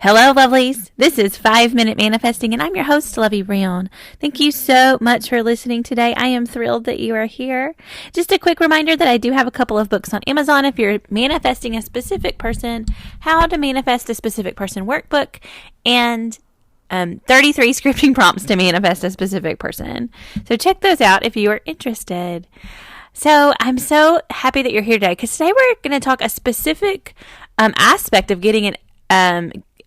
Hello, lovelies. This is 5-Minute Manifesting, and I'm your host, Lovey Brown. Thank you so much for listening today. I am thrilled that you are here. Just a quick reminder that I do have a couple of books on Amazon if you're manifesting a specific person, How to Manifest a Specific Person workbook, and 33 scripting prompts to manifest a specific person. So check those out if you are interested. So I'm so happy that you're here today because today we're going to talk a specific aspect of getting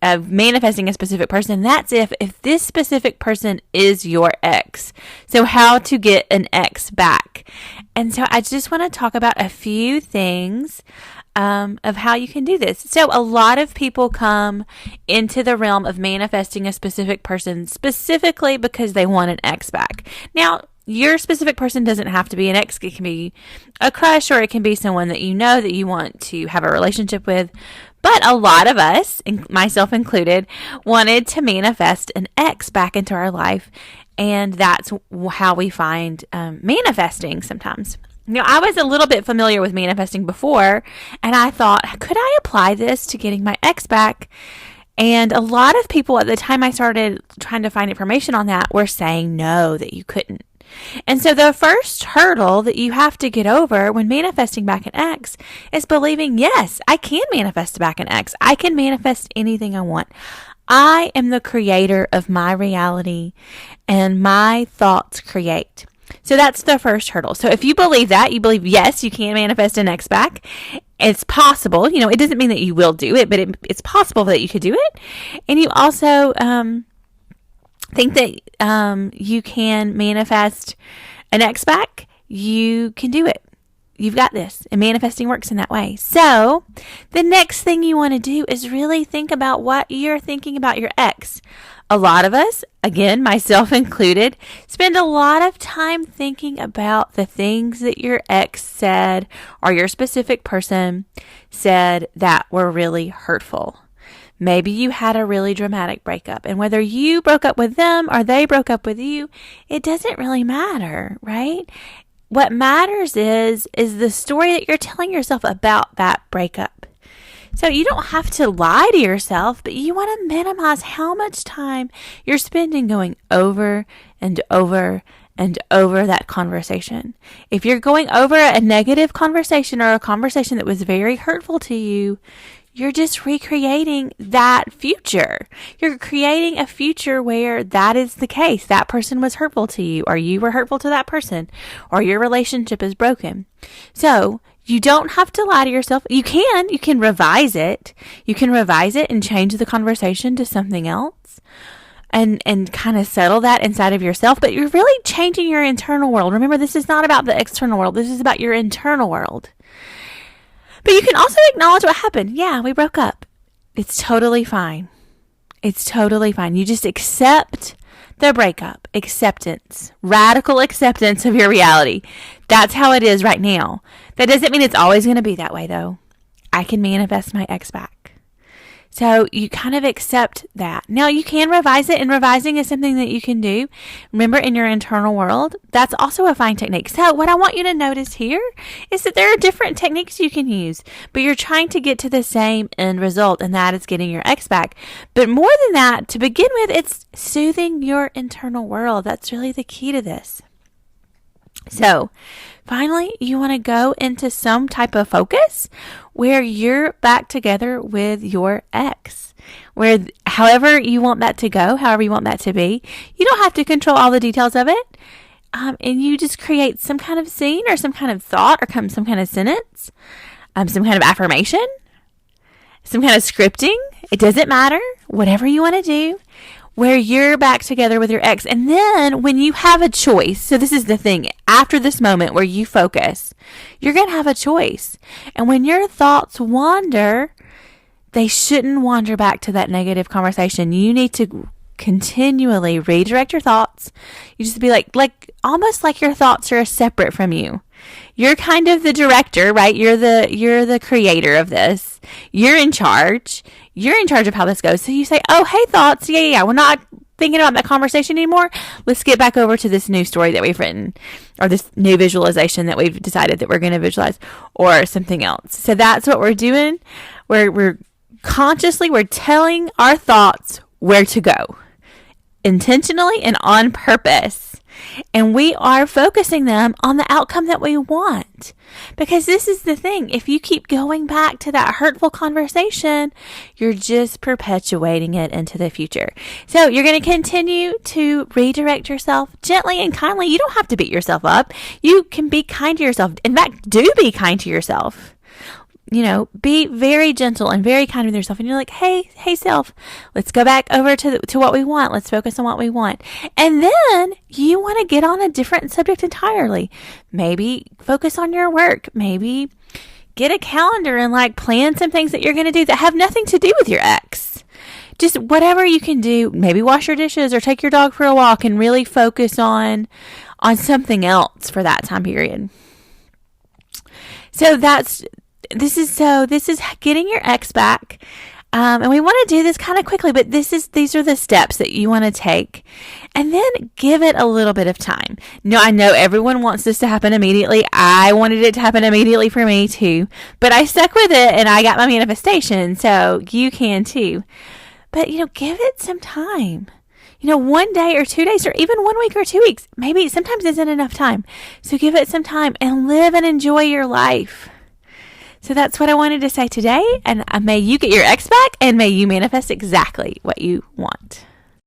of manifesting a specific person. That's if this specific person is your ex. So how to get an ex back. And so I just want to talk about a few things of how you can do this. So a lot of people come into the realm of manifesting a specific person specifically because they want an ex back. Now, your specific person doesn't have to be an ex. It can be a crush, or it can be someone that you know that you want to have a relationship with. But a lot of us, myself included, wanted to manifest an ex back into our life. And that's how we find manifesting sometimes. Now, I was a little bit familiar with manifesting before, and I thought, could I apply this to getting my ex back? And a lot of people at the time I started trying to find information on that were saying no, that you couldn't. And so the first hurdle that you have to get over when manifesting back an ex is believing, yes, I can manifest back an ex. I can manifest anything I want. I am the creator of my reality, and my thoughts create. So that's the first hurdle. So if you believe that, you believe, yes, you can manifest an ex back. It's possible. You know, it doesn't mean that you will do it, but it's possible that you could do it. And you also think that you can manifest an ex back, you can do it. You've got this. And manifesting works in that way. So the next thing you want to do is really think about what you're thinking about your ex. A lot of us, again, myself included, spend a lot of time thinking about the things that your ex said or your specific person said that were really hurtful. Maybe you had a really dramatic breakup, and whether you broke up with them or they broke up with you, it doesn't really matter, right? What matters is the story that you're telling yourself about that breakup. So you don't have to lie to yourself, but you want to minimize how much time you're spending going over and over and over that conversation. If you're going over a negative conversation or a conversation that was very hurtful to you, you're just recreating that future. You're creating a future where that is the case. That person was hurtful to you, or you were hurtful to that person, or your relationship is broken. So you don't have to lie to yourself. You can revise it. You can revise it and change the conversation to something else and kind of settle that inside of yourself. But you're really changing your internal world. Remember, this is not about the external world. This is about your internal world. But you can also acknowledge what happened. Yeah, we broke up. It's totally fine. It's totally fine. You just accept the breakup. Acceptance. Radical acceptance of your reality. That's how it is right now. That doesn't mean it's always going to be that way, though. I can manifest my ex back. So you kind of accept that. Now you can revise it, and revising is something that you can do. Remember, in your internal world, that's also a fine technique. So what I want you to notice here is that there are different techniques you can use, but you're trying to get to the same end result, and that is getting your ex back. But more than that, to begin with, it's soothing your internal world. That's really the key to this. So finally, you want to go into some type of focus where you're back together with your ex, where however you want that to go, however you want that to be. You don't have to control all the details of it. And you just create some kind of scene or some kind of thought or some kind of sentence, some kind of affirmation, some kind of scripting. It doesn't matter. Whatever you want to do, where you're back together with your ex. And then when you have a choice, so this is the thing, after this moment where you focus, you're going to have a choice. And when your thoughts wander, they shouldn't wander back to that negative conversation. You need to continually redirect your thoughts. You just be like almost like your thoughts are separate from you. You're kind of the director, right? You're the creator of this. You're in charge. You're in charge of how this goes. So you say, oh, hey, thoughts. Yeah. We're not thinking about that conversation anymore. Let's get back over to this new story that we've written, or this new visualization that we've decided that we're going to visualize, or something else. So that's what we're doing. We're consciously we're telling our thoughts where to go, intentionally and on purpose. And we are focusing them on the outcome that we want. Because this is the thing. If you keep going back to that hurtful conversation, you're just perpetuating it into the future. So you're going to continue to redirect yourself gently and kindly. You don't have to beat yourself up. You can be kind to yourself. In fact, do be kind to yourself. Be very gentle and very kind with yourself. And you're like, hey self, let's go back over to what we want. Let's focus on what we want. And then you want to get on a different subject entirely. Maybe focus on your work. Maybe get a calendar and plan some things that you're going to do that have nothing to do with your ex. Just whatever you can do. Maybe wash your dishes or take your dog for a walk and really focus on something else for that time period. So this is getting your ex back. And we want to do this kind of quickly, but these are the steps that you want to take. And then give it a little bit of time. No, I know everyone wants this to happen immediately. I wanted it to happen immediately for me too, but I stuck with it and I got my manifestation. So you can too. But, give it some time. 1 day or 2 days or even 1 week or 2 weeks, maybe sometimes isn't enough time. So give it some time and live and enjoy your life. So that's what I wanted to say today, and may you get your ex back, and may you manifest exactly what you want.